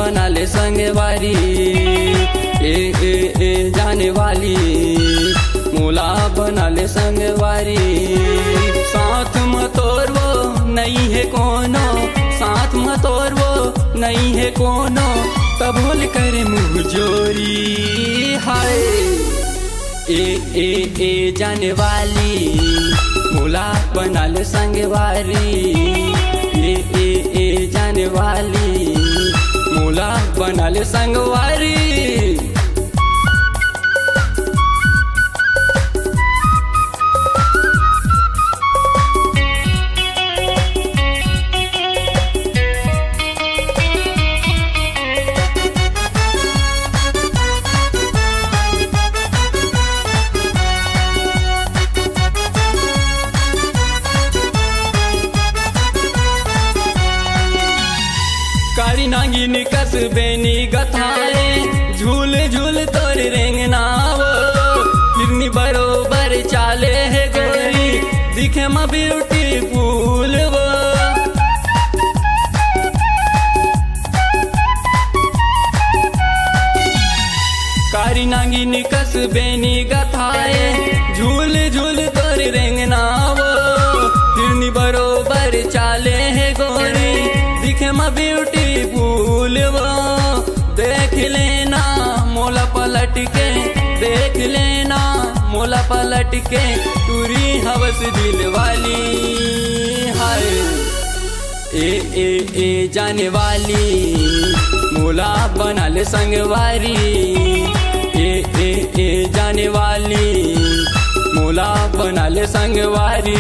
बना ले संगवारी। ए जाने वाली मोला बना ले संगवारी। साथ में तोर वो नहीं है कोनो, साथ में तोर वो नहीं है कोनो, तब बोल कर मुँह जोरी। हाय ए जाने वाली मोला बना ले संगवारी। ए जाने वाली मोला बना ले संगवारी। कारी नागिन कसबेनी गथाए, झूल झूल तोर रेंगनाव। फिरनी बरोबर चाले है गोरी, दिखे म ब्यूटीफुल वो। कारी नागिन कसबेनी गथाए, झूल झूल तोर रेंगनाव। फिरनी बरोबर चाले है गोरी, दिखे म ब्यूटीफुल वो। देख लेना मोला पलट के, देख लेना मोला पलट के, टूरी हवस दिल वाली। हाय ए जाने वाली मोला बना ले संगवारी। ए जाने वाली मोला बना ले संगवारी।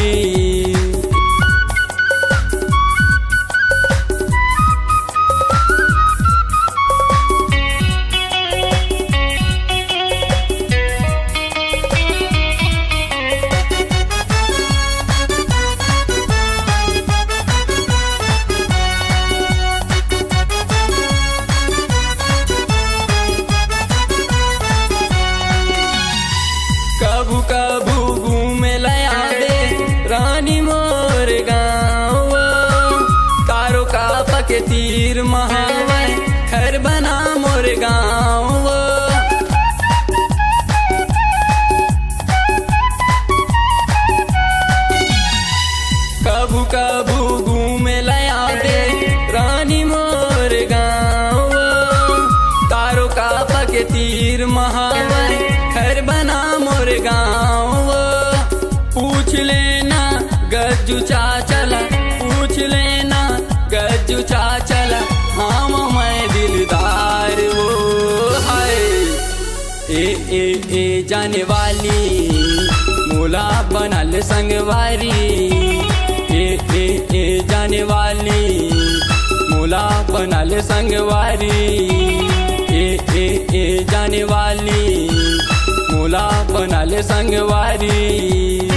कबू घूमे लया दे रानी मोर गाँव। कारो का पके तीर महावर, घर बना मोर गाँव। कबू घूमे लया दे रानी मोर गाँव। कारो का पके तीर महावर, घर बना मोर गाँव। पूछ लेना गज्जू चाचला, पूछ लेना गज्जू चाचला, हाँ मैं दिलदार वो। हाय ए जाने वाली मोला बना ले संगवारी। ए जाने वाली मोला बना ले संगवारी। ए जाने वाली मोला बना ले संगवारी।